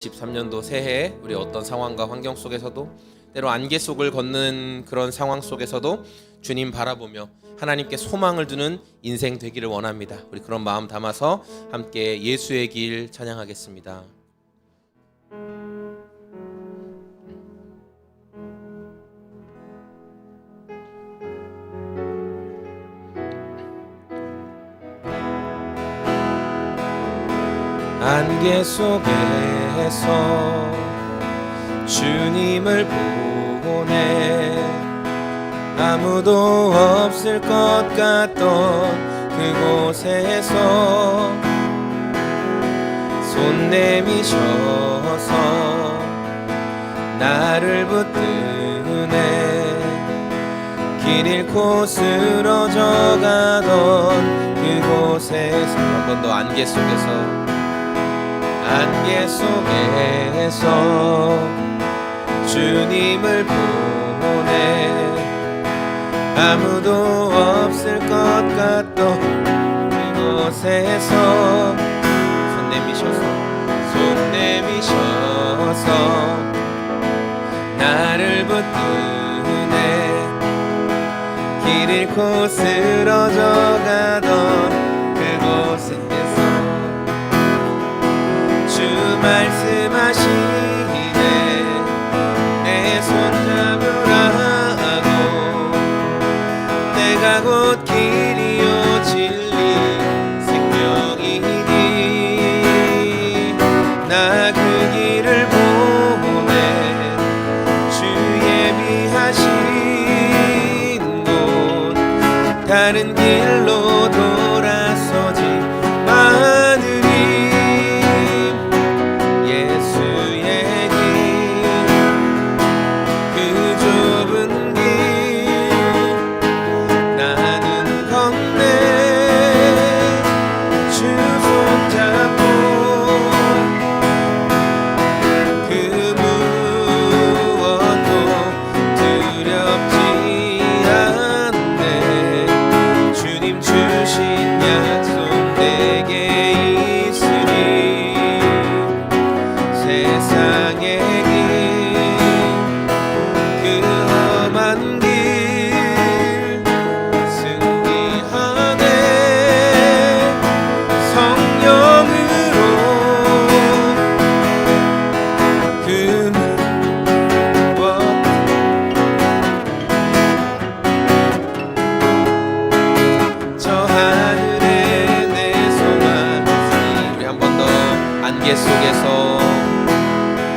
23년도 새해 우리 어떤 상황과 환경 속에서도 때로 안개 속을 걷는 그런 상황 속에서도 주님 바라보며 하나님께 소망을 두는 인생 되기를 원합니다. 우리 그런 마음 담아서 함께 예수의 길 찬양하겠습니다. 안개 속에서 주님을 보내 아무도 없을 것 같던 그곳에서 손 내미셔서 나를 붙드네 길 잃고 쓰러져 가던 그곳에서 한 번 더 안개 속에서 주님을 보내 아무도 없을 것 같던 그곳에서 손 내미셔서 나를 붙드네 길 잃고 쓰러져 가던 그곳에서 주 말씀하시네 내 손 잡으라고 내가 곧 길이요 진리 생명이니 나 그 길을 보내 주 예비하신 곳 다른 길로 돌아서지 마으리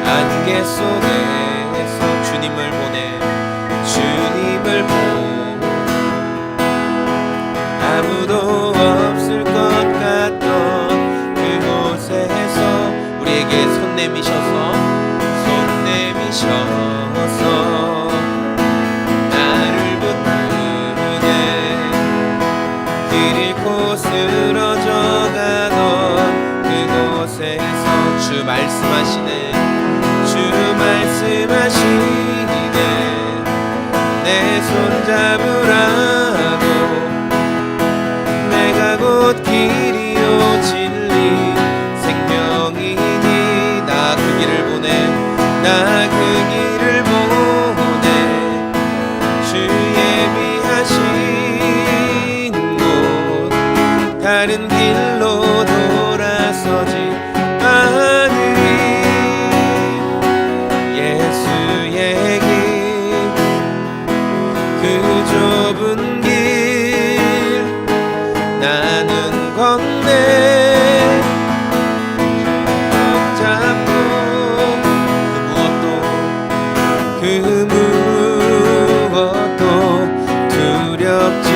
안개 속에서 주님을 보내 아무도 없을 것 같던 그곳에서 우리에게 손 내미셔서 나를 붙드네 길 잃고 쓰러져 가던 그곳에서 주 말씀하시네 내 손 잡으라고 내가 곧 길이요 진리 생명이니 나 그 길을 보내 주 예비하신 곳 다른 길로 돌아서지 않으리 예수의 길 그 좁은 길 나는 걷네 붙잡고 그 무엇도 두렵지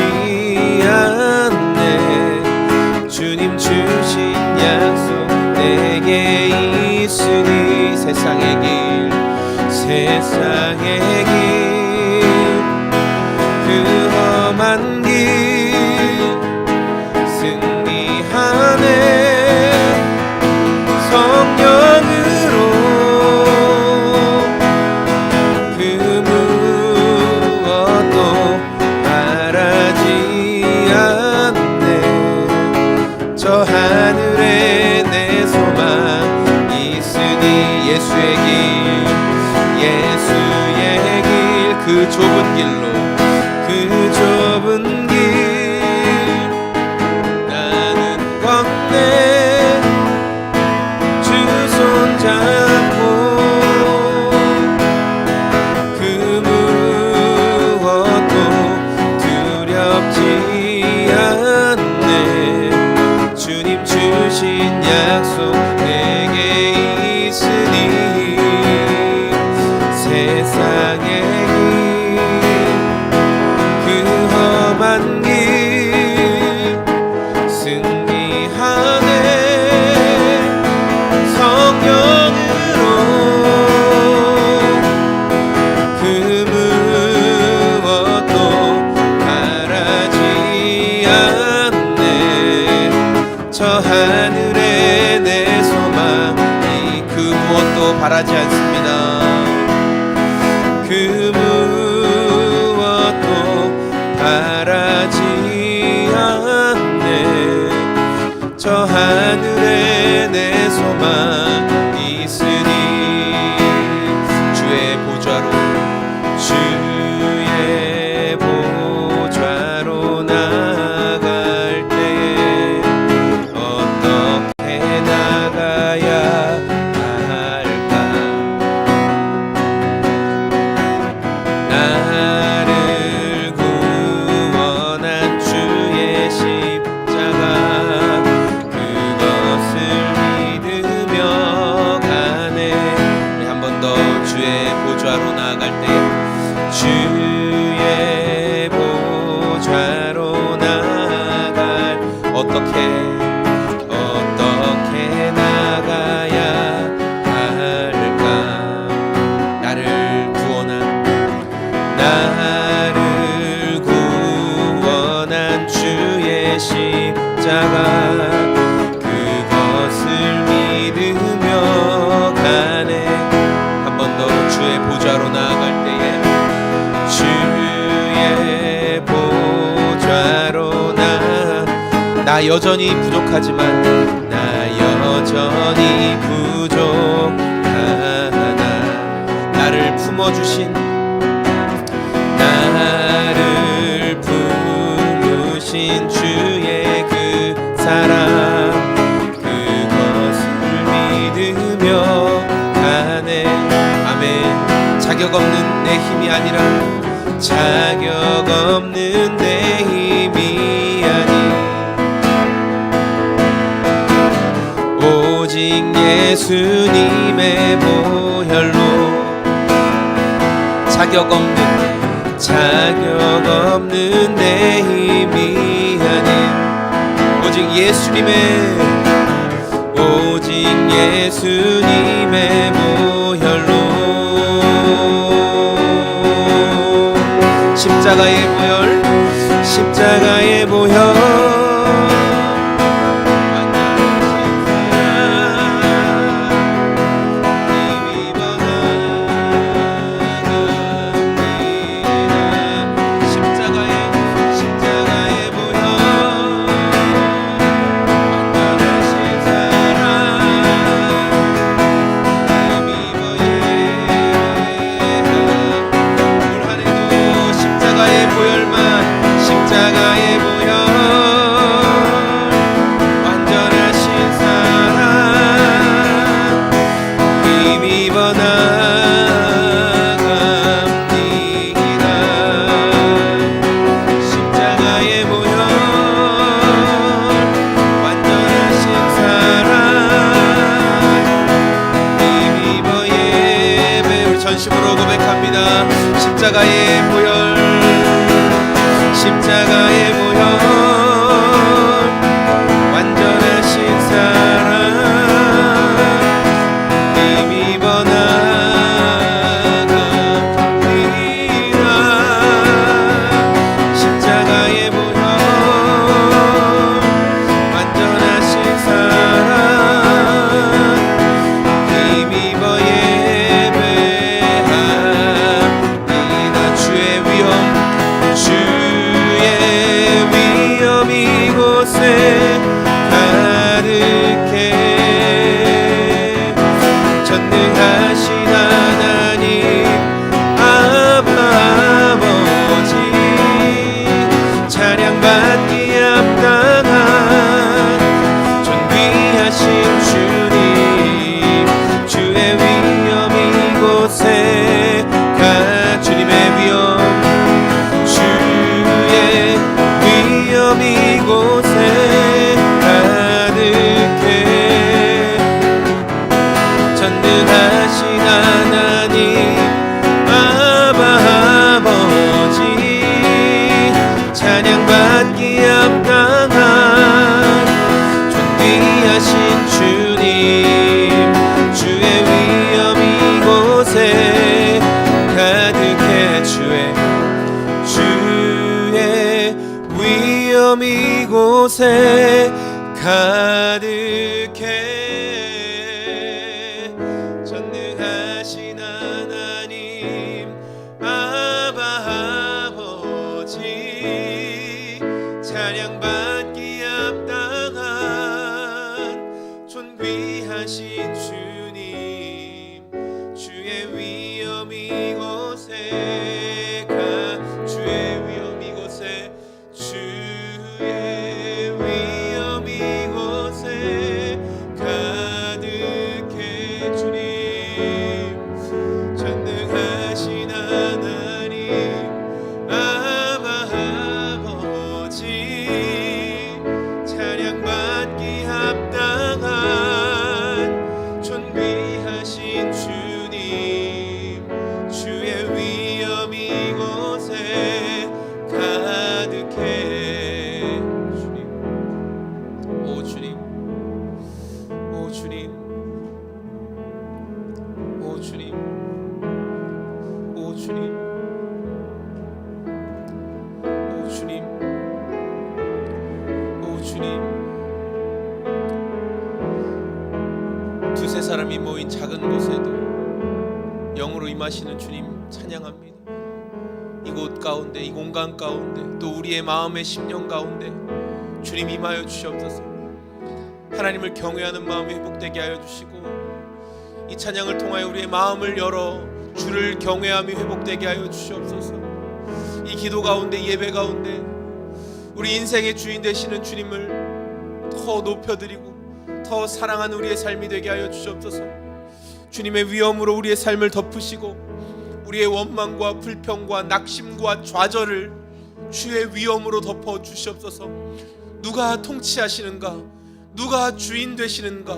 않네 주님 주신 약속 내게 있으니 세상의 길 그 험한 길 승리하네 성령으로 그 무엇도 바라지 않네 저 하늘에 내 소망 있으니 예수의 길, 예수의 길, 그 좁은 길로, 그 좁은 길 나는 걷네. 주 손잡고 그 무엇도 두렵지 않네. 주님 주신 약속 내게 있으니 세상의 길, 그 험한 길 승리하네. 성령으로 그 무엇도 바라지 않네. 저 하늘에 내 소망이 그 무엇도 바라지 않습니다. 그 무엇도 바라지 않네. 저 하늘에 내 소망 있으니 주의 보좌로, 주의 보좌로 나갈 때 어떻게 나가야 할까? 나를 구원한 주의 십자가, 그것을 믿으며 가네. 우리 한 번 더 주의 보좌로 나갈 때, 주의 보좌로 나갈, 어떻게 나가야 할까? 나를 구원한 주의 십자가, 그것을 믿으며 가네. 한 번 더 주의 보좌로 나아갈 때에, 주의 보좌로 나 여전히 부족하지만, 나 여전히 부족하나 나를 품어주신, 나를 품으신 주의 그 사랑, 그것을 믿으며 가네. 아멘. 자격 없는 내 힘이 아니라, 자격 없는 내 힘이 아니, 오직 예수님의 보혈로, 자격 없는 내 힘이 아닌, 오직 예수님의 보혈로, 십자가의 보혈 전심으로 고백합니다. 십자가의 보혈, 십자가의 보혈, 완전하신 사랑 힘입어 나갑니다. 십자가의 보혈, 완전하신 사랑 힘입어 가득해 전능한 전능하신 하나님 아버지 찬양받기 합당한 존귀하신 주님 주의 위엄 이곳에 주님의 위엄 주의 위엄 이곳에 가득해 전능하신 하나님 아버지 찬양받기 합당한 존귀하신 주님 주의 위엄 이곳에 가득해 주의 위엄 이곳에 가득해 전능하신 하나님 아버지 찬양받기 합당한 존귀하신 주님 주의 위엄 이곳에 주의 위엄 이곳에 주의 위엄 이곳에 가득해 주님 전능하신 하나님 아버지 찬양받기 합당한 존귀하신 주님 주의 위엄 이곳에 가득해 주님 오 주님 오 주님 오 주님 오 주님 오 주님 오 주님 두세 사람이 모인 작은 곳에도 영으로 임하시는 주님 찬양합니다. 이곳 가운데 이 공간 가운데 또 우리의 마음의 심령 가운데 주님 임하여 주시옵소서. 하나님을 경외하는 마음이 회복되게 하여 주시고 이 찬양을 통하여 우리의 마음을 열어 주를 경외함이 회복되게 하여 주시옵소서. 이 기도 가운데 이 예배 가운데 우리 인생의 주인 되시는 주님을 더 높여드리고 더 사랑하는 우리의 삶이 되게 하여 주시옵소서. 주님의 위엄으로 우리의 삶을 덮으시고 우리의 원망과 불평과 낙심과 좌절을 주의 위엄으로 덮어 주시옵소서. 누가 통치하시는가? 누가 주인 되시는가?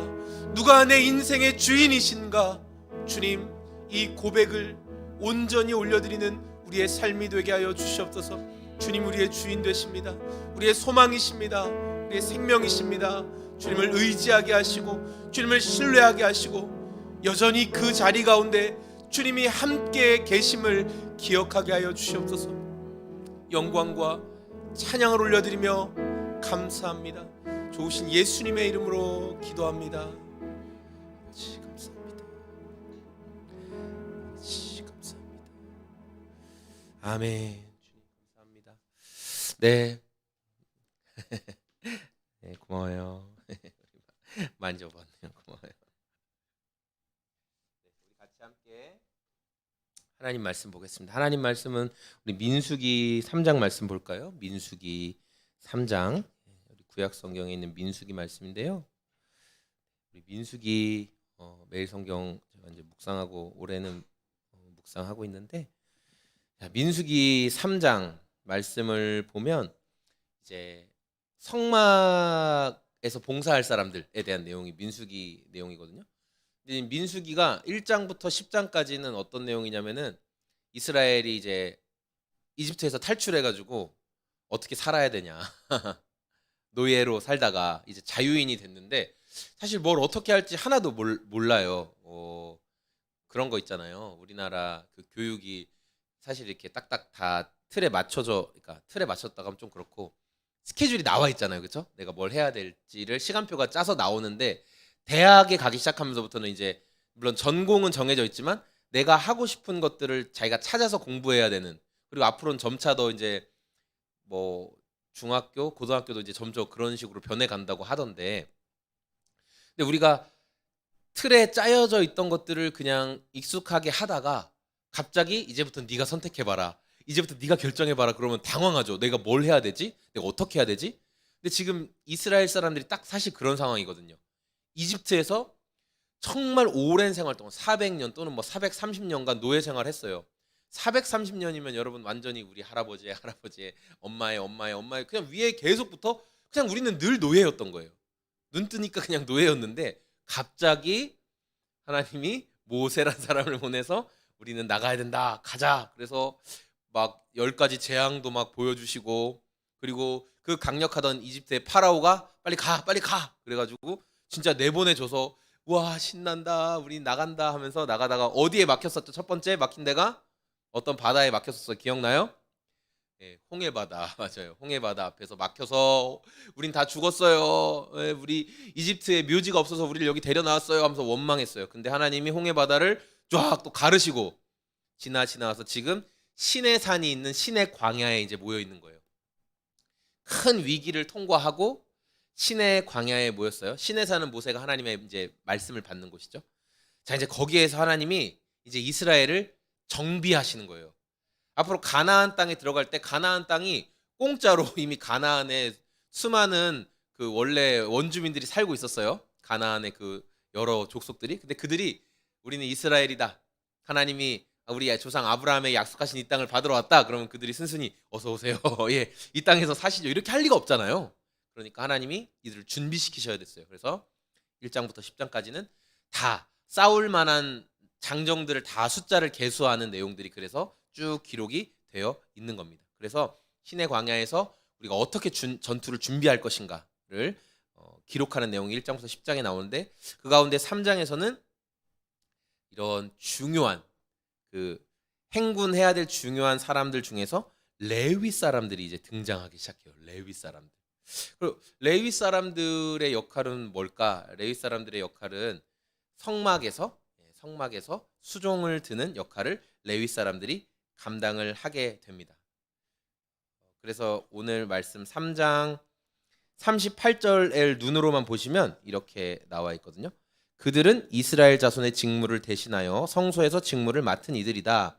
누가 내 인생의 주인이신가? 주님, 이 고백을 온전히 올려드리는 우리의 삶이 되게 하여 주시옵소서. 주님 우리의 주인 되십니다. 우리의 소망이십니다. 우리의 생명이십니다. 주님을 의지하게 하시고 주님을 신뢰하게 하시고 여전히 그 자리 가운데 주님이 함께 계심을 기억하게 하여 주시옵소서. 영광과 찬양을 올려드리며 감사합니다. 좋으신 예수님의 이름으로 기도합니다. 감사합니다. 감사합니다. 아멘. 주님 감사합니다. 네. 네, 고마워요. 만져봤네요. 고마워요. 우리 같이 함께 하나님 말씀 보겠습니다. 하나님 말씀은 우리 민수기 3장 말씀 볼까요? 민수기 3장 우리 구약 성경에 있는 민수기 말씀인데요. 우리 민수기 매일 성경 제가 이제 묵상하고 올해는 묵상하고 있는데 민수기 3장 말씀을 보면 이제 성막에서 봉사할 사람들에 대한 내용이 민수기 내용이거든요. 근데 민수기가 1장부터 10장까지는 어떤 내용이냐면은 이스라엘이 이제 이집트에서 탈출해가지고 어떻게 살아야 되냐 노예로 살다가 이제 자유인이 됐는데 사실 뭘 어떻게 할지 하나도 몰라요. 그런 거 있잖아요. 우리나라 그 교육이 사실 이렇게 딱딱 다 틀에 맞춰져, 그러니까 틀에 맞췄다가 하면 좀 그렇고 스케줄이 나와 있잖아요, 그렇죠? 내가 뭘 해야 될지를 시간표가 짜서 나오는데 대학에 가기 시작하면서부터는 이제 물론 전공은 정해져 있지만 내가 하고 싶은 것들을 자기가 찾아서 공부해야 되는, 그리고 앞으로는 점차 더 이제 뭐 중학교, 고등학교도 이제 점점 그런 식으로 변해 간다고 하던데, 근데 우리가 틀에 짜여져 있던 것들을 그냥 익숙하게 하다가 갑자기 이제부터 네가 선택해봐라. 이제부터 네가 결정해봐라. 그러면 당황하죠. 내가 뭘 해야 되지? 내가 어떻게 해야 되지? 근데 지금 이스라엘 사람들이 딱 사실 그런 상황이거든요. 이집트에서 정말 오랜 생활 동안 400년 또는 뭐 430년간 노예 생활했어요. 430년이면 여러분 완전히 우리 할아버지의 엄마의 그냥 위에 계속부터 그냥 우리는 늘 노예였던 거예요. 눈 뜨니까 그냥 노예였는데 갑자기 하나님이 모세란 사람을 보내서 우리는 나가야 된다. 가자. 그래서 막 10가지 재앙도 막 보여주시고 그리고 그 강력하던 이집트의 파라오가 빨리 가 빨리 가 그래가지고 진짜 내보내줘서 와 신난다 우리 나간다 하면서 나가다가 어디에 막혔었죠? 첫 번째 막힌 데가 어떤 바다에 막혔었어요. 기억나요? 예, 홍해바다 맞아요. 홍해바다 앞에서 막혀서 우린 다 죽었어요. 예, 우리 이집트에 묘지가 없어서 우리를 여기 데려 나왔어요 하면서 원망했어요. 근데 하나님이 홍해바다를 쫙 또 가르시고 지나와서 지금 신의 산이 있는 신의 광야에 이제 모여 있는 거예요. 큰 위기를 통과하고 신의 광야에 모였어요. 신의 산은 모세가 하나님의 이제 말씀을 받는 곳이죠. 자, 이제 거기에서 하나님이 이제 이스라엘을 정비하시는 거예요. 앞으로 가나안 땅에 들어갈 때 가나안 땅이 공짜로 이미 가나안에 수많은 그 원래 원주민들이 살고 있었어요. 가나안의 그 여러 족속들이. 근데 그들이 우리는 이스라엘이다. 하나님이 우리 조상 아브라함의 약속하신 이 땅을 받으러 왔다. 그러면 그들이 순순히 어서 오세요. 예, 이 땅에서 사시죠. 이렇게 할 리가 없잖아요. 그러니까 하나님이 이들을 준비시키셔야 됐어요. 그래서 1장부터 10장까지는 다 싸울 만한 장정들을 다 숫자를 계수하는 내용들이 그래서 쭉 기록이 되어 있는 겁니다. 그래서 신의 광야에서 우리가 어떻게 전투를 준비할 것인가를 기록하는 내용이 1장부터 10장에 나오는데 그 가운데 3장에서는 이런 중요한 그 행군해야 될 중요한 사람들 중에서 레위 사람들이 이제 등장하기 시작해요. 레위 사람들. 그리고 레위 사람들의 역할은 뭘까? 레위 사람들의 역할은 성막에서 수종을 드는 역할을 레위 사람들이 감당을 하게 됩니다. 그래서 오늘 말씀 3장 38절을 눈으로만 보시면 이렇게 나와 있거든요. 그들은 이스라엘 자손의 직무를 대신하여 성소에서 직무를 맡은 이들이다.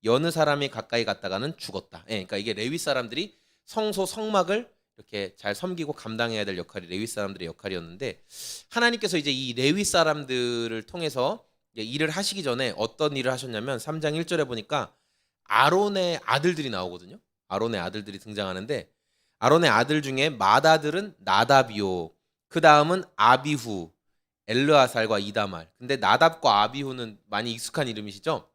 여느 사람이 가까이 갔다가는 죽었다. 예, 그러니까 이게 레위 사람들이 성소 성막을 이렇게 잘 섬기고 감당해야 될 역할이 레위 사람들의 역할이었는데 하나님께서 이제 이 레위 사람들을 통해서 일을 하시기 전에 어떤 일을 하셨냐면 3장 1절에 보니까 아론의 아들들이 나오거든요. 아론의 아들들이 등장하는데 아론의 아들 중에 맏아들은 나답이요. 그 다음은 아비후, 엘르아살과 이다말. 근데 나답과 아비후는 많이 익숙한 이름이시죠?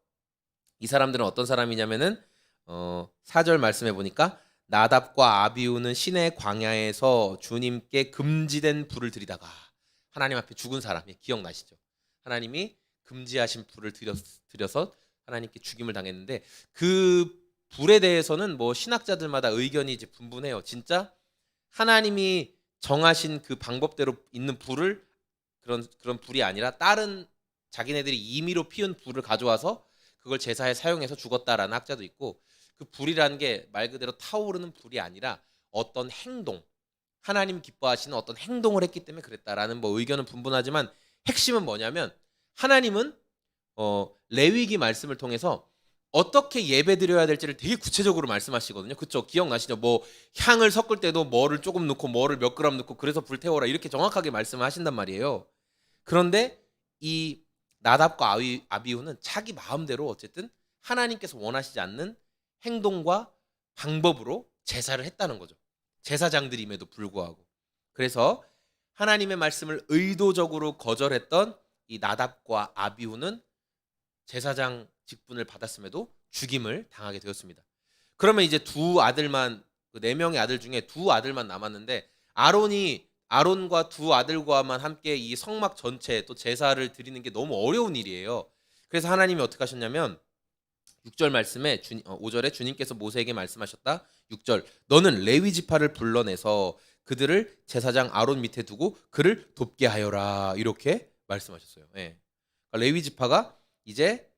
이 사람들은 어떤 사람이냐면은 4절 말씀해 보니까 나답과 아비후는 신의 광야에서 주님께 금지된 불을 들이다가 하나님 앞에 죽은 사람, 기억나시죠? 하나님이 금지하신 불을 들여서 하나님께 죽임을 당했는데 그 불에 대해서는 뭐 신학자들마다 의견이 이제 분분해요. 진짜 하나님이 정하신 그 방법대로 있는 불을 그런 불이 아니라 다른 자기네들이 임의로 피운 불을 가져와서 그걸 제사에 사용해서 죽었다라는 학자도 있고 그 불이라는 게 말 그대로 타오르는 불이 아니라 어떤 행동 하나님 기뻐하시는 어떤 행동을 했기 때문에 그랬다라는 뭐 의견은 분분하지만 핵심은 뭐냐면 하나님은 레위기 말씀을 통해서 어떻게 예배 드려야 될지를 되게 구체적으로 말씀하시거든요. 그쵸? 기억나시죠? 뭐 향을 섞을 때도 뭐를 조금 넣고 뭐를 몇 그램 넣고 그래서 불태워라 이렇게 정확하게 말씀을 하신단 말이에요. 그런데 이 나답과 아비후는 자기 마음대로 어쨌든 하나님께서 원하시지 않는 행동과 방법으로 제사를 했다는 거죠. 제사장들임에도 불구하고. 그래서 하나님의 말씀을 의도적으로 거절했던 이 나답과 아비후는 제사장 직분을 받았음에도 죽임을 당하게 되었습니다. 그러면 이제 두 아들만 그 4명의 아들 중에 두 아들만 남았는데 아론과 두 아들과만 함께 이 성막 전체 또 제사를 드리는 게 너무 어려운 일이에요. 그래서 하나님이 어떻게 하셨냐면 6절 말씀에 5절에 주님께서 모세에게 말씀하셨다. 6절 너는 레위 지파를 불러내서 그들을 제사장 아론 밑에 두고 그를 돕게 하여라 이렇게 말씀하셨어요. 예. 그러니까 레위 지파가 이제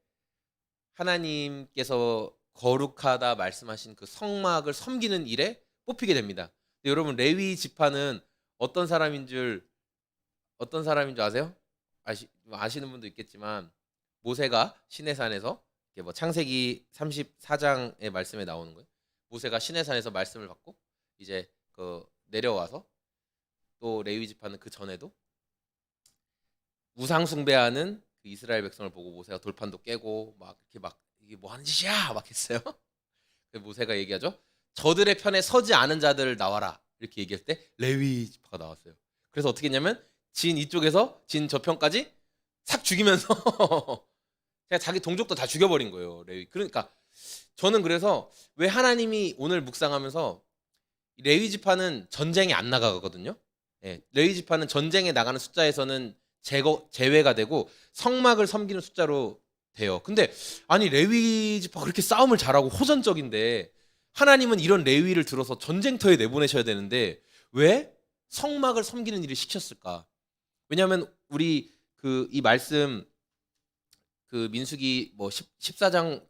하나님께서 거룩하다 말씀하신 그 성막을 섬기는 일에 뽑히게 됩니다. 여러분 레위 지파는 어떤 사람인 줄 아세요? 아시는 분도 있겠지만 모세가 시내산에서 이게 뭐 창세기 34장의 말씀에 나오는 거예요. 모세가 시내산에서 말씀을 받고 이제 그 내려와서 또 레위 지파는 그 전에도 우상 숭배하는 그 이스라엘 백성을 보고 모세가 돌판도 깨고 막 이렇게 막 이게 뭐 하는 짓이야 막 했어요. 모세가 얘기하죠. 저들의 편에 서지 않은 자들을 나와라 이렇게 얘기할 때 레위 지파가 나왔어요. 그래서 어떻게 했냐면 진 이쪽에서 진 저편까지 싹 죽이면서 그냥 자기 동족도 다 죽여버린 거예요. 레위. 그러니까 저는 그래서 왜 하나님이 오늘 묵상하면서 레위 지파는 전쟁에 안 나가거든요. 예, 레위 지파는 전쟁에 나가는 숫자에서는 제외가 되고 성막을 섬기는 숫자로 돼요. 근데 아니 레위 지파가 그렇게 싸움을 잘하고 호전적인데 하나님은 이런 레위를 들어서 전쟁터에 내보내셔야 되는데 왜 성막을 섬기는 일을 시켰을까? 왜냐하면 우리 그 이 말씀 그 민수기 뭐 14장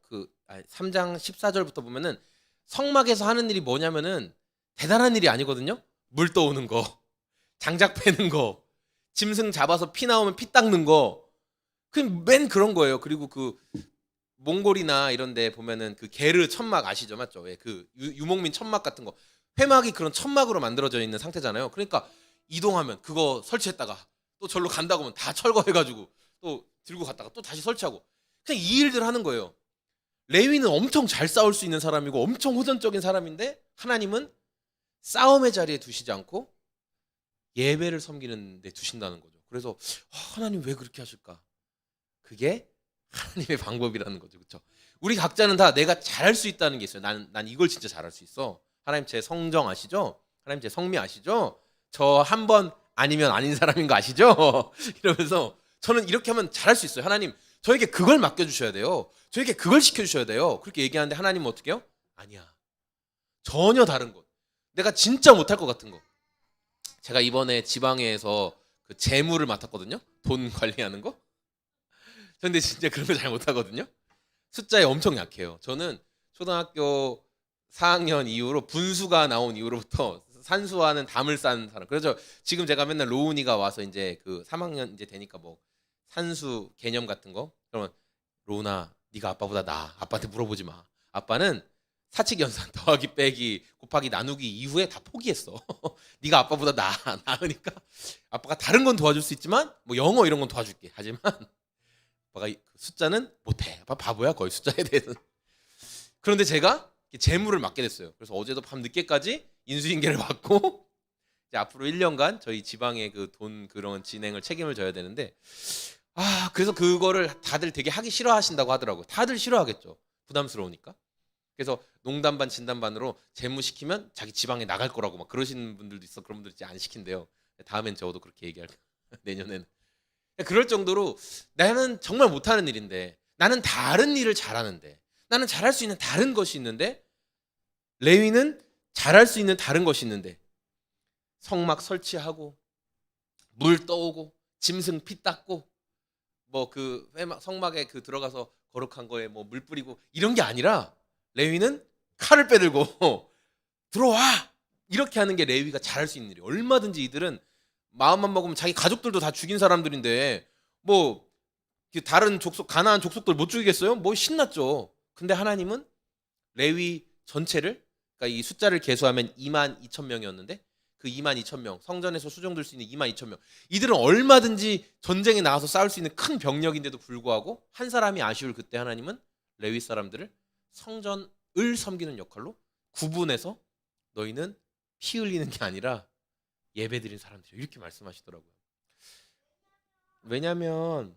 3장 14절부터 보면은 성막에서 하는 일이 뭐냐면은 대단한 일이 아니거든요. 물 떠오는 거, 장작 패는 거, 짐승 잡아서 피 나오면 피 닦는 거, 그냥 맨 그런 거예요. 그리고 그 몽골이나 이런 데 보면은 그 게르 천막 아시죠? 맞죠? 예, 그 유목민 천막 같은 거. 회막이 그런 천막으로 만들어져 있는 상태잖아요. 그러니까 이동하면 그거 설치했다가 또 절로 간다고 하면 다 철거해가지고 또 들고 갔다가 또 다시 설치하고 그냥 이 일들 하는 거예요. 레위는 엄청 잘 싸울 수 있는 사람이고 엄청 호전적인 사람인데 하나님은 싸움의 자리에 두시지 않고 예배를 섬기는 데 두신다는 거죠. 그래서 하나님 왜 그렇게 하실까? 그게 하나님의 방법이라는 거죠. 그렇죠? 우리 각자는 다 내가 잘할 수 있다는 게 있어요. 난 이걸 진짜 잘할 수 있어. 하나님 제 성정 아시죠? 하나님 제 성미 아시죠? 저 한 번 아니면 아닌 사람인 거 아시죠? 이러면서 저는 이렇게 하면 잘할 수 있어요. 하나님 저에게 그걸 맡겨주셔야 돼요. 저에게 그걸 시켜주셔야 돼요. 그렇게 얘기하는데 하나님은 어떻게 해요? 아니야. 전혀 다른 것. 내가 진짜 못할 것 같은 거. 제가 이번에 지방에서 그 재무를 맡았거든요. 돈 관리하는 거. 근데 진짜 그런 거 잘 못하거든요. 숫자에 엄청 약해요. 저는 초등학교 4학년 이후로 분수가 나온 이후로부터 산수화는 담을 싼 사람. 그래서 지금 제가 맨날 로운이가 와서 이제 그 3학년 이제 되니까 뭐 산수 개념 같은 거 그러면 로운아 네가 아빠보다 나아. 아빠한테 물어보지 마. 아빠는 사칙 연산 더하기 빼기 곱하기 나누기 이후에 다 포기했어. 네가 아빠보다 나으니까 아빠가 다른 건 도와줄 수 있지만 뭐 영어 이런 건 도와줄게. 하지만 아빠가 숫자는 못해. 아빠 바보야 거의 숫자에 대해서는. 그런데 제가 재무를 맡게 됐어요. 그래서 어제도 밤 늦게까지 인수인계를 받고 이제 앞으로 1년간 저희 지방의 그 돈 그런 진행을 책임을 져야 되는데 그래서 그거를 다들 되게 하기 싫어하신다고 하더라고요. 다들 싫어하겠죠. 부담스러우니까. 그래서 농담 반 진담 반으로 재무 시키면 자기 지방에 나갈 거라고 막 그러시는 분들도 있어. 그런 분들 이제 안 시킨대요. 다음엔 저도 그렇게 얘기할 내년에는. 그럴 정도로 나는 정말 못하는 일인데 나는 다른 일을 잘하는데 나는 잘할 수 있는 다른 것이 있는데 레위는 잘할 수 있는 다른 것이 있는데 성막 설치하고 물 떠오고 짐승 피 닦고 뭐 그 성막에 그 들어가서 거룩한 거에 뭐 물 뿌리고 이런 게 아니라 레위는 칼을 빼들고 들어와 이렇게 하는 게 레위가 잘할 수 있는 일이에요. 얼마든지 이들은 마음만 먹으면 자기 가족들도 다 죽인 사람들인데 뭐 다른 족속 가나안 족속들 못 죽이겠어요? 뭐 신났죠. 근데 하나님은 레위 전체를 그러니까 이 숫자를 계수하면 22,000명이었는데 그 22,000명 성전에서 수종들 수 있는 22,000명 이들은 얼마든지 전쟁에 나가서 싸울 수 있는 큰 병력인데도 불구하고 한 사람이 아쉬울 그때 하나님은 레위 사람들을 성전을 섬기는 역할로 구분해서 너희는 피 흘리는 게 아니라 예배드린 사람들이 이렇게 말씀하시더라고요. 왜냐면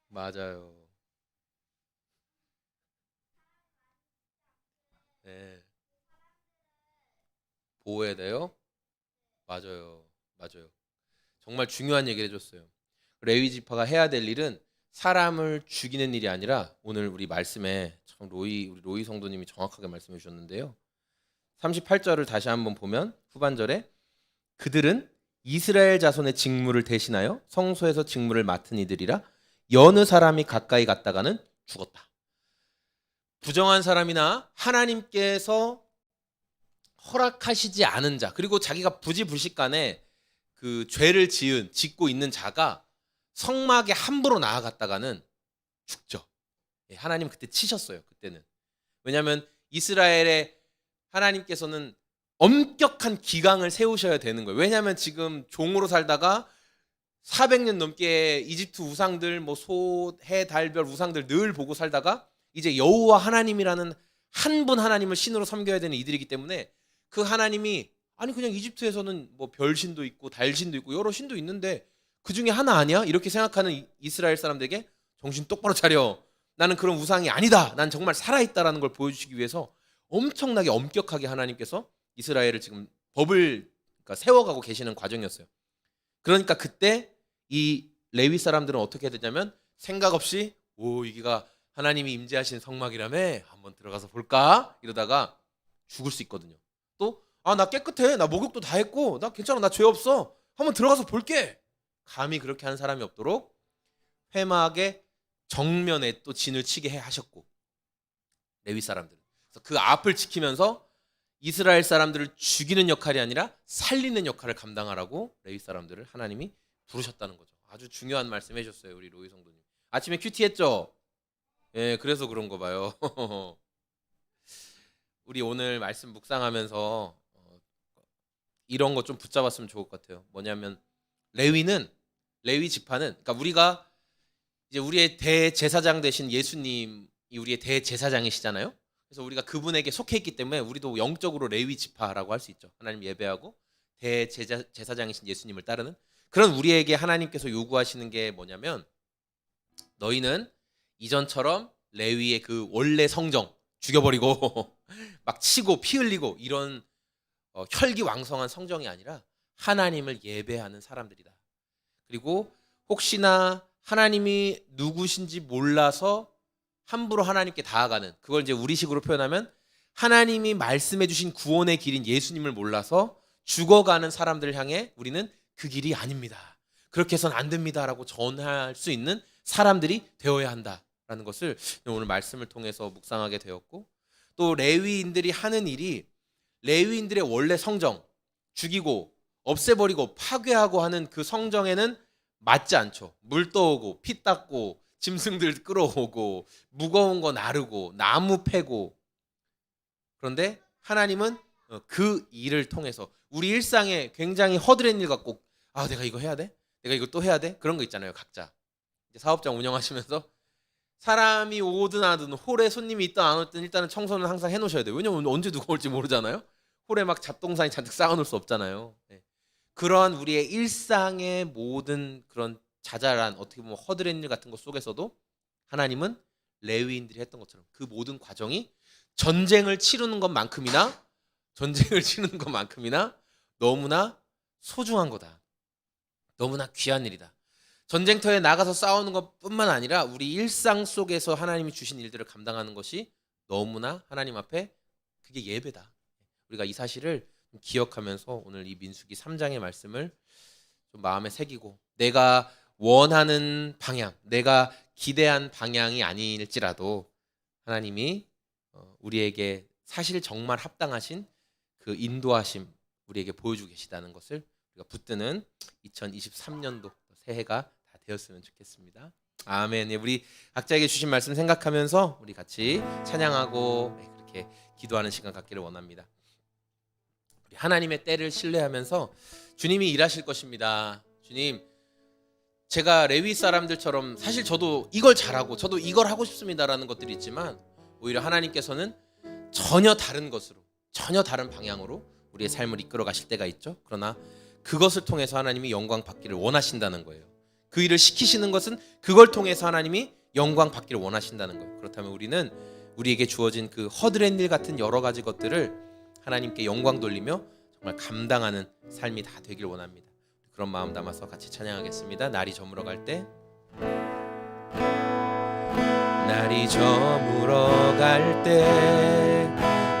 맞아요. 네. 보호해야 돼요? 맞아요. 맞아요. 정말 중요한 얘기를 해줬어요. 레위 지파가 해야 될 일은 사람을 죽이는 일이 아니라 오늘 우리 말씀에 참 우리 로이 성도님이 정확하게 말씀해 주셨는데요. 38절을 다시 한번 보면 후반절에 그들은 이스라엘 자손의 직무를 대신하여 성소에서 직무를 맡은 이들이라 여느 사람이 가까이 갔다가는 죽었다. 부정한 사람이나 하나님께서 허락하시지 않은 자 그리고 자기가 부지불식간에 그 죄를 짓고 있는 자가 성막에 함부로 나아갔다가는 죽죠. 하나님 그때 치셨어요. 그때는. 왜냐하면 이스라엘의 하나님께서는 엄격한 기강을 세우셔야 되는 거예요. 왜냐하면 지금 종으로 살다가 400년 넘게 이집트 우상들, 뭐 소, 해, 달, 별 우상들 늘 보고 살다가 이제 여호와 하나님이라는 한 분 하나님을 신으로 섬겨야 되는 이들이기 때문에 그 하나님이 아니 그냥 이집트에서는 뭐 별신도 있고 달신도 있고 여러 신도 있는데 그 중에 하나 아니야? 이렇게 생각하는 이스라엘 사람들에게 정신 똑바로 차려. 나는 그런 우상이 아니다. 난 정말 살아있다라는 걸 보여주시기 위해서 엄청나게 엄격하게 하나님께서 이스라엘을 지금 법을 그러니까 세워가고 계시는 과정이었어요. 그러니까 그때 이 레위 사람들은 어떻게 되냐면 생각 없이 오 여기가 하나님이 임재하신 성막이라며 한번 들어가서 볼까? 이러다가 죽을 수 있거든요. 또 나 깨끗해. 나 목욕도 다 했고 나 괜찮아. 나 죄 없어. 한번 들어가서 볼게. 감히 그렇게 하는 사람이 없도록 회막의 정면에 또 진을 치게 하셨고 레위 사람들은 그래서 그 앞을 지키면서 이스라엘 사람들을 죽이는 역할이 아니라 살리는 역할을 감당하라고 레위 사람들을 하나님이 부르셨다는 거죠. 아주 중요한 말씀 해주셨어요. 우리 로이 성도님. 아침에 큐티했죠? 예, 그래서 그런 거 봐요. 우리 오늘 말씀 묵상하면서 이런 거 좀 붙잡았으면 좋을 것 같아요. 뭐냐면 레위 지파는 그러니까 우리가 이제 우리의 대제사장 되신 예수님이 우리의 대제사장이시잖아요. 그래서 우리가 그분에게 속해 있기 때문에 우리도 영적으로 레위 지파라고 할 수 있죠. 하나님 예배하고 대제사장이신 예수님을 따르는 그런 우리에게 하나님께서 요구하시는 게 뭐냐면 너희는 이전처럼 레위의 그 원래 성정 죽여버리고 막 치고 피 흘리고 이런 혈기왕성한 성정이 아니라 하나님을 예배하는 사람들이다. 그리고 혹시나 하나님이 누구신지 몰라서 함부로 하나님께 다가가는 그걸 이제 우리식으로 표현하면 하나님이 말씀해 주신 구원의 길인 예수님을 몰라서 죽어가는 사람들을 향해 우리는 그 길이 아닙니다. 그렇게 해서는 안 됩니다라고 전할 수 있는 사람들이 되어야 한다라는 것을 오늘 말씀을 통해서 묵상하게 되었고 또 레위인들이 하는 일이 레위인들의 원래 성정 죽이고 없애버리고 파괴하고 하는 그 성정에는 맞지 않죠. 물 떠오고 피 닦고 짐승들 끌어오고 무거운 거 나르고 나무 패고 그런데 하나님은 그 일을 통해서 우리 일상에 굉장히 허드렛 일 같고 내가 이거 해야 돼? 내가 이거 또 해야 돼? 그런 거 있잖아요. 각자 사업장 운영하시면서 사람이 오든 안 오든 홀에 손님이 있든 안 오든 일단은 청소는 항상 해놓으셔야 돼요. 왜냐면 언제 누가 올지 모르잖아요. 홀에 막 잡동사니 잔뜩 쌓아놓을 수 없잖아요. 그러한 우리의 일상의 모든 그런 자잘한 어떻게 보면 허드렛 일 같은 것 속에서도 하나님은 레위인들이 했던 것처럼 그 모든 과정이 전쟁을 치르는 것만큼이나 너무나 소중한 거다. 너무나 귀한 일이다. 전쟁터에 나가서 싸우는 것뿐만 아니라 우리 일상 속에서 하나님이 주신 일들을 감당하는 것이 너무나 하나님 앞에 그게 예배다. 우리가 이 사실을 기억하면서 오늘 이 민수기 3장의 말씀을 좀 마음에 새기고 내가 원하는 방향, 내가 기대한 방향이 아닐지라도 하나님이 우리에게 사실 정말 합당하신 그 인도하심 우리에게 보여주고 계시다는 것을 우리가 붙드는 2023년도 새해가 다 되었으면 좋겠습니다. 아멘. 우리 각자에게 주신 말씀 생각하면서 우리 같이 찬양하고 그렇게 기도하는 시간 갖기를 원합니다. 우리 하나님의 때를 신뢰하면서 주님이 일하실 것입니다. 주님, 제가 레위 사람들처럼 사실 저도 이걸 잘하고 저도 이걸 하고 싶습니다라는 것들이 있지만 오히려 하나님께서는 전혀 다른 것으로 전혀 다른 방향으로 우리의 삶을 이끌어 가실 때가 있죠. 그러나 그것을 통해서 하나님이 영광 받기를 원하신다는 거예요. 그 일을 시키시는 것은 그걸 통해서 하나님이 영광 받기를 원하신다는 거예요. 그렇다면 우리는 우리에게 주어진 그 허드렛 일 같은 여러 가지 것들을 하나님께 영광 돌리며 정말 감당하는 삶이 다 되길 원합니다. 그런 마음 담아서 같이 찬양하겠습니다. 날이 저물어 갈 때 날이 저물어 갈 때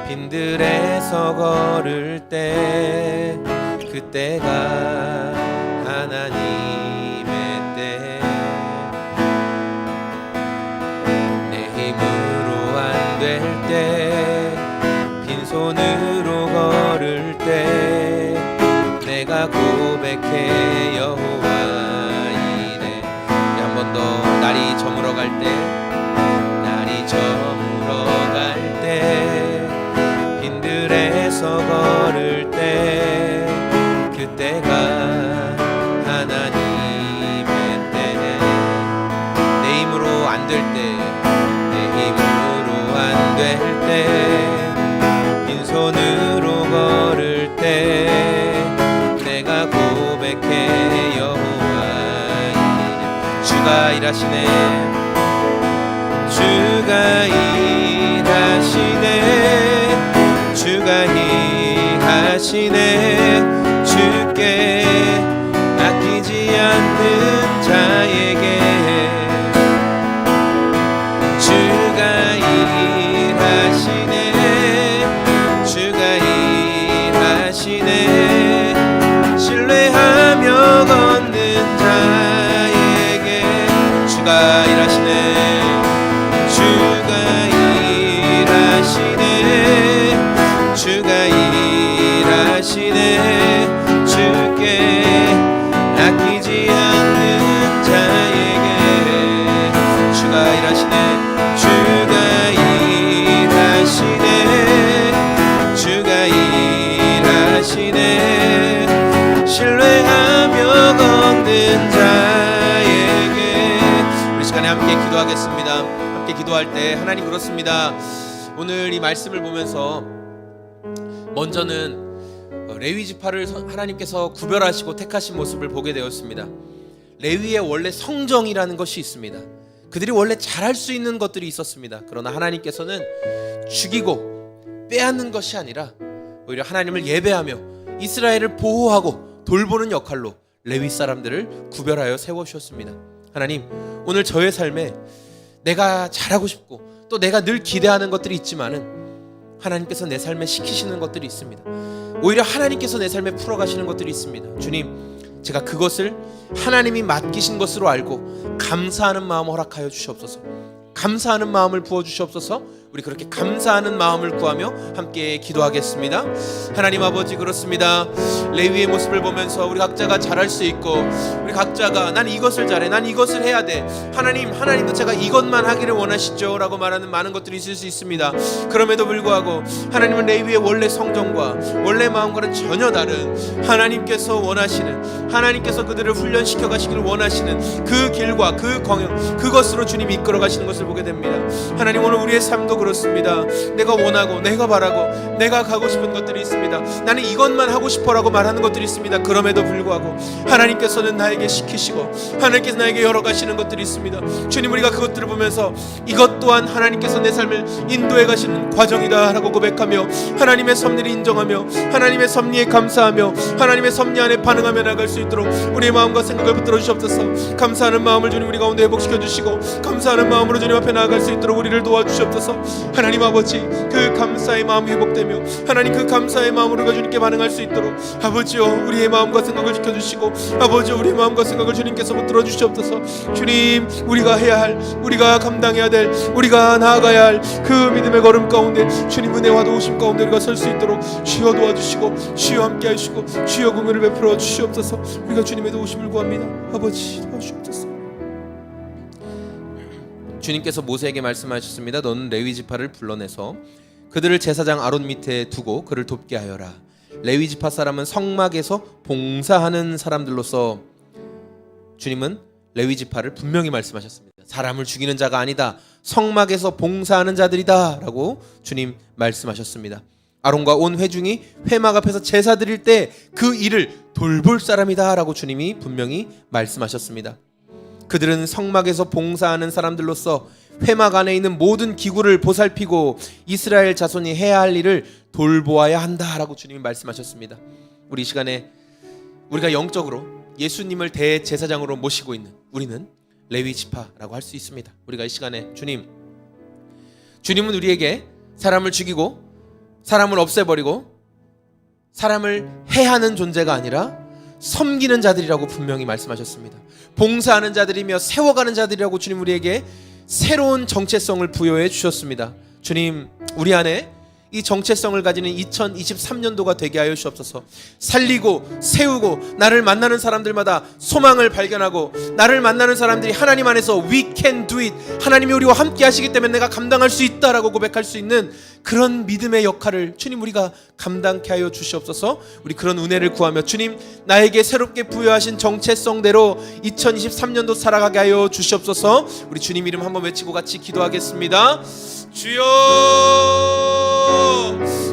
빈들에서 걸을 때 그때가 하나님의 때 내 힘으로 안 될 때 빈손으로 걸을 때 내가 고백해 고백해 여호와이래. 한 번 더. 날이 저물어 갈 때, 날이 저물어 갈 때, 빈들에서 걸을 때, 그때가 하나님의 때. 내 힘으로 안 될 때, 내 힘으로 안 될 때, 빈손으로 걸을 때, 내가 고백해 여호와이래. 주가 일하시네, 주가 일하시네, 주가 일하시네. 주께 아끼지 않는 자에게 주가 일하시네, 주가 일하시네. 신뢰하며 걷는 자에게 주가 일하시네, 주가 일하시네, 주가 일하시네. 주께 아끼지 않는 자에게 주가 일하시네, 주가 일하시네, 주가 일하시네. 신뢰하며 걷는 자에게. 우리 시간에 함께 기도하겠습니다. 함께 기도할 때 하나님 그렇습니다. 오늘 이 말씀을 보면서 먼저는 레위 지파를 하나님께서 구별하시고 택하신 모습을 보게 되었습니다. 레위의 원래 성정이라는 것이 있습니다. 그들이 원래 잘할 수 있는 것들이 있었습니다. 그러나 하나님께서는 죽이고 빼앗는 것이 아니라 오히려 하나님을 예배하며 이스라엘을 보호하고 돌보는 역할로 레위 사람들을 구별하여 세워주셨습니다. 하나님, 오늘 저의 삶에 내가 잘하고 싶고 또 내가 늘 기대하는 것들이 있지만은 하나님께서 내 삶에 시키시는 것들이 있습니다. 오히려 하나님께서 내 삶에 풀어가시는 것들이 있습니다. 주님, 제가 그것을 하나님이 맡기신 것으로 알고 감사하는 마음 허락하여 주시옵소서. 감사하는 마음을 부어주시옵소서. 우리 그렇게 감사하는 마음을 구하며 함께 기도하겠습니다. 하나님 아버지, 그렇습니다. 레위의 모습을 보면서 우리 각자가 잘할 수 있고 우리 각자가 난 이것을 잘해, 난 이것을 해야 돼, 하나님도 제가 이것만 하기를 원하시죠 라고 말하는 많은 것들이 있을 수 있습니다. 그럼에도 불구하고 하나님은 레위의 원래 성정과 원래 마음과는 전혀 다른 하나님께서 원하시는, 하나님께서 그들을 훈련시켜 가시기를 원하시는 그 길과 그 광영, 그것으로 주님이 이끌어 가시는 것을 보게 됩니다. 하나님, 오늘 우리의 삶도 그렇습니다. 내가 원하고 내가 바라고 내가 가고 싶은 것들이 있습니다. 나는 이것만 하고 싶어라고 말하는 것들이 있습니다. 그럼에도 불구하고 하나님께서는 나에게 시키시고 하나님께서 나에게 열어가시는 것들이 있습니다. 주님, 우리가 그것들을 보면서 이것 또한 하나님께서 내 삶을 인도해 가시는 과정이다 라고 고백하며 하나님의 섭리를 인정하며 하나님의 섭리에 감사하며 하나님의 섭리 안에 반응하며 나갈 수 있도록 우리의 마음과 생각을 붙들어 주시옵소서. 감사하는 마음을 주님 우리 가운데 회복시켜 주시고 감사하는 마음으로 주님 앞에 나아갈 수 있도록 우리를 도와주시옵소서. 하나님 아버지, 그 감사의 마음이 회복되며 하나님 그 감사의 마음으로 주님께 반응할 수 있도록 아버지여 우리의 마음과 생각을 지켜주시고 아버지여 우리의 마음과 생각을 주님께서 붙들어 주시옵소서. 주님, 우리가 해야 할, 우리가 감당해야 될, 우리가 나아가야 할 그 믿음의 걸음 가운데 주님 은혜와 도우심 가운데 우리가 설 수 있도록 주여 도와주시고 주여 함께 하시고 주여 긍휼을 베풀어 주시옵소서. 우리가 주님의 도우심을 구합니다. 아버지 도와주시옵소서. 주님께서 모세에게 말씀하셨습니다. 너는 레위 지파를 불러내서 그들을 제사장 아론 밑에 두고 그를 돕게 하여라. 레위 지파 사람은 성막에서 봉사하는 사람들로서 주님은 레위 지파를 분명히 말씀하셨습니다. 사람을 죽이는 자가 아니다, 성막에서 봉사하는 자들이다 라고 주님 말씀하셨습니다. 아론과 온 회중이 회막 앞에서 제사 드릴 때 그 일을 돌볼 사람이다 라고 주님이 분명히 말씀하셨습니다. 그들은 성막에서 봉사하는 사람들로서 회막 안에 있는 모든 기구를 보살피고 이스라엘 자손이 해야 할 일을 돌보아야 한다라고 주님이 말씀하셨습니다. 우리 이 시간에 우리가 영적으로 예수님을 대제사장으로 모시고 있는 우리는 레위 지파라고 할 수 있습니다. 우리가 이 시간에 주님은 우리에게 사람을 죽이고 사람을 없애버리고 사람을 해하는 존재가 아니라 섬기는 자들이라고 분명히 말씀하셨습니다. 봉사하는 자들이며 세워가는 자들이라고 주님 우리에게 새로운 정체성을 부여해 주셨습니다. 주님, 우리 안에 이 정체성을 가지는 2023년도가 되게 하여 주옵소서. 살리고 세우고 나를 만나는 사람들마다 소망을 발견하고, 나를 만나는 사람들이 하나님 안에서 We can do it, 하나님이 우리와 함께 하시기 때문에 내가 감당할 수 있다라고 고백할 수 있는 그런 믿음의 역할을 주님 우리가 감당케 하여 주시옵소서. 우리 그런 은혜를 구하며 주님, 나에게 새롭게 부여하신 정체성대로 2023년도 살아가게 하여 주시옵소서. 우리 주님 이름 한번 외치고 같이 기도하겠습니다. 주여,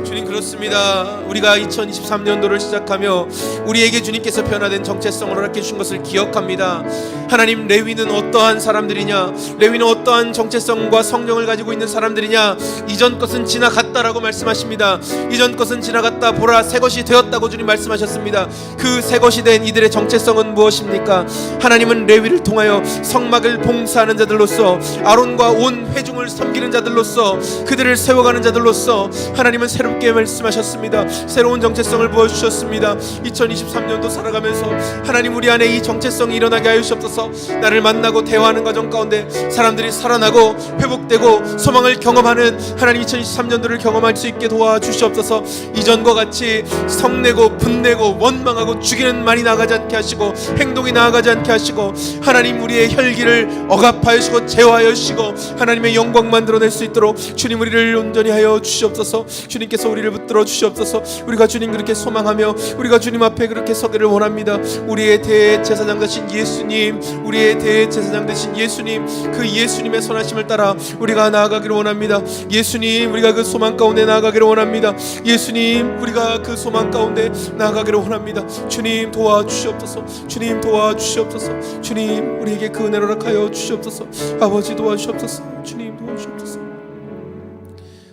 주님 그렇습니다. 우리가 2023년도를 시작하며 우리에게 주님께서 변화된 정체성을 허락해 주신 것을 기억합니다. 하나님, 레위는 어떠한 사람들이냐, 레위는 어떠한 정체성과 성령을 가지고 있는 사람들이냐. 이전 것은 지나갔다라고 말씀하십니다. 이전 것은 지나갔다, 보라 새 것이 되었다고 주님 말씀하셨습니다. 그 새 것이 된 이들의 정체성은 무엇입니까? 하나님은 레위를 통하여 성막을 봉사하는 자들로서, 아론과 온 회중을 섬기는 자들로서, 그들을 세워가는 자들로서 하나님은 새롭게 말씀하셨습니다. 새로운 정체성을 부어주셨습니다. 2023년도 살아가면서 하나님, 우리 안에 이 정체성이 일어나게 하여 주옵소서. 나를 만나고 대화하는 과정 가운데 사람들이 살아나고 회복되고 소망을 경험하는 하나님 2023년도를 경험할 수 있게 도와주시옵소서. 이전과 같이 성내고 분내고 원망하고 죽이는 말이 나가지 않게 하시고, 행동이 나아가지 않게 하시고, 하나님 우리의 혈기를 억압하여 주시고 제어하여 주시고 하나님의 영광만 드러낼 수 있도록 주님 우리를 온전히 하여 주시옵소서. 주님께서 우리를 붙들어 주시옵소서. 우리가 주님 그렇게 소망하며 우리가 주님 앞에 그렇게 서기를 원합니다. 우리의 대제사장 되신 예수님, 우리의 대제사장 되신 예수님, 그 예수님의 선하심을 따라 우리가 나아가기를 원합니다. 예수님, 우리가 그 소망 가운데 나아가기를 원합니다. 예수님, 우리가 그 소망 가운데 나아가기를 원합니다. 주님 도와주시옵소서. 주님 도와주시옵소서. 주님 우리에게 그 은혜를 허락하여 주시옵소서. 아버지 도와주시옵소서. 주님 도와주시옵소서.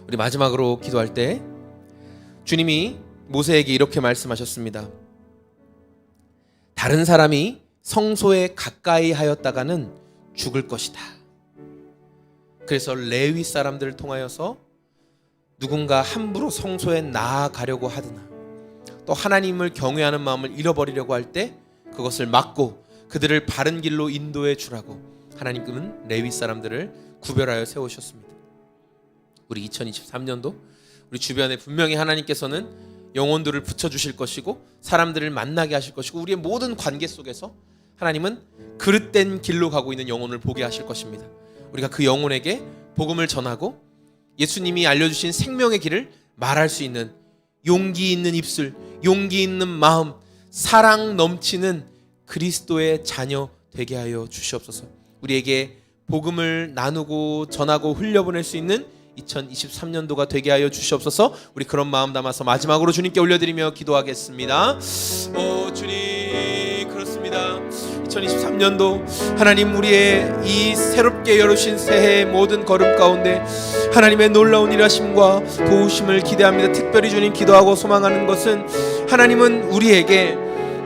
우리 마지막으로 기도할 때 주님이 모세에게 이렇게 말씀하셨습니다. 다른 사람이 성소에 가까이 하였다가는 죽을 것이다. 그래서 레위 사람들을 통하여서 누군가 함부로 성소에 나아가려고 하거나 또 하나님을 경외하는 마음을 잃어버리려고 할 때 그것을 막고 그들을 바른 길로 인도해 주라고 하나님은 레위 사람들을 구별하여 세우셨습니다. 우리 2023년도 우리 주변에 분명히 하나님께서는 영혼들을 붙여주실 것이고 사람들을 만나게 하실 것이고, 우리의 모든 관계 속에서 하나님은 그릇된 길로 가고 있는 영혼을 보게 하실 것입니다. 우리가 그 영혼에게 복음을 전하고 예수님이 알려주신 생명의 길을 말할 수 있는 용기 있는 입술, 용기 있는 마음, 사랑 넘치는 그리스도의 자녀 되게 하여 주시옵소서. 우리에게 복음을 나누고 전하고 흘려보낼 수 있는 2023년도가 되게 하여 주시옵소서. 우리 그런 마음 담아서 마지막으로 주님께 올려드리며 기도하겠습니다. 주님 그렇습니다. 2023년도 하나님, 우리의 이 새롭게 열으신 새해의 모든 걸음 가운데 하나님의 놀라운 일하심과 도우심을 기대합니다. 특별히 주님 기도하고 소망하는 것은, 하나님은 우리에게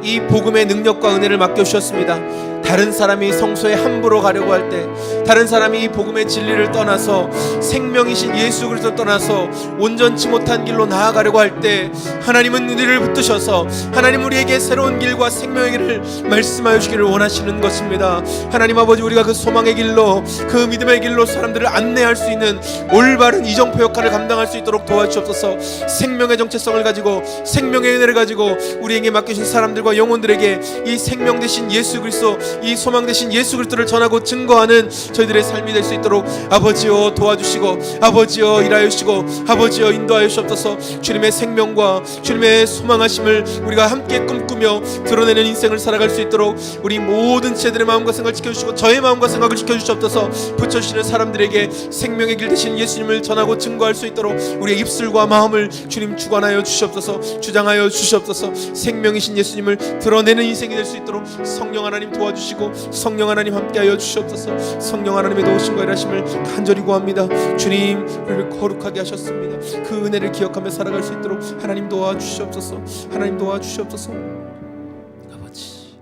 이 복음의 능력과 은혜를 맡겨주셨습니다. 다른 사람이 성소에 함부로 가려고 할 때, 다른 사람이 이 복음의 진리를 떠나서 생명이신 예수 그리스도를 떠나서 온전치 못한 길로 나아가려고 할 때 하나님은 우리를 붙드셔서 하나님 우리에게 새로운 길과 생명의 길을 말씀하여 주기를 원하시는 것입니다. 하나님 아버지, 우리가 그 소망의 길로, 그 믿음의 길로 사람들을 안내할 수 있는 올바른 이정표 역할을 감당할 수 있도록 도와주옵소서. 생명의 정체성을 가지고 생명의 은혜를 가지고 우리에게 맡기신 사람들과 영혼들에게 이 생명 되신 예수 그리스도, 이 소망 되신 예수 그리스도를 전하고 증거하는 저희들의 삶이 될 수 있도록 아버지여 도와주시고, 아버지여 일하여 주시고, 아버지여 인도하여 주옵소서. 주님의 생명과 주님의 소망하심을 우리가 함께 꿈꾸며 드러내는 인생을 살아갈 수 있도록 우리 모든 제들의 마음과 생각을 지켜주시고 저의 마음과 생각을 지켜주시옵소서. 붙여주시는 사람들에게 생명의 길 되신 예수님을 전하고 증거할 수 있도록 우리의 입술과 마음을 주님 주관하여 주시옵소서. 주장하여 주시옵소서. 생명이신 예수님을 드러내는 인생이 될 수 있도록 성령 하나님 도와주시고 성령 하나님 함께하여 주시옵소서. 성령 하나님의 도우심과 일하심을 간절히 구합니다. 주님 우리를 거룩하게 하셨습니다. 그 은혜를 기억하며 살아갈 수 있도록 하나님 도와주시옵소서. 하나님 도와주시옵소서. 아버지,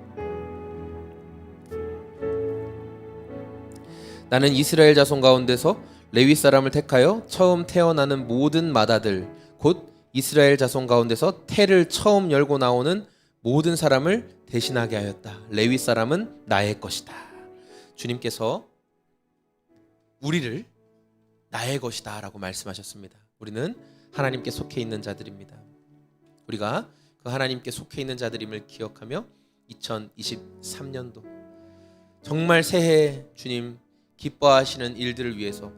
나는 이스라엘 자손 가운데서 레위 사람을 택하여 처음 태어나는 모든 마다들 곧 이스라엘 자손 가운데서 태를 처음 열고 나오는 모든 사람을 대신하게 하였다. 레위 사람은 나의 것이다. 주님께서 우리를 나의 것이다 라고 말씀하셨습니다. 우리는 하나님께 속해 있는 자들입니다. 우리가 그 하나님께 속해 있는 자들임을 기억하며 2023년도 정말 새해 주님 기뻐하시는 일들을 위해서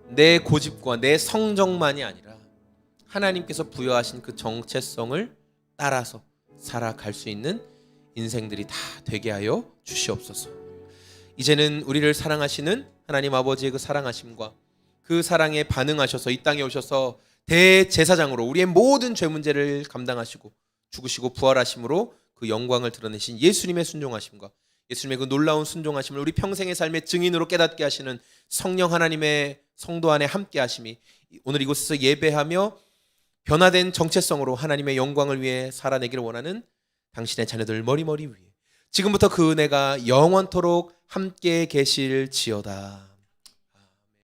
내 고집과 내 성정만이 아니라 하나님께서 부여하신 그 정체성을 따라서 살아갈 수 있는 인생들이 다 되게 하여 주시옵소서. 이제는 우리를 사랑하시는 하나님 아버지의 그 사랑하심과 그 사랑에 반응하셔서 이 땅에 오셔서 대제사장으로 우리의 모든 죄 문제를 감당하시고 죽으시고 부활하심으로 그 영광을 드러내신 예수님의 순종하심과 예수님의 그 놀라운 순종하심을 우리 평생의 삶의 증인으로 깨닫게 하시는 성령 하나님의 성도 안에 함께 하심이 오늘 이곳에서 예배하며 변화된 정체성으로 하나님의 영광을 위해 살아내기를 원하는 당신의 자녀들 머리머리 위에 지금부터 그 은혜가 영원토록 함께 계실지어다.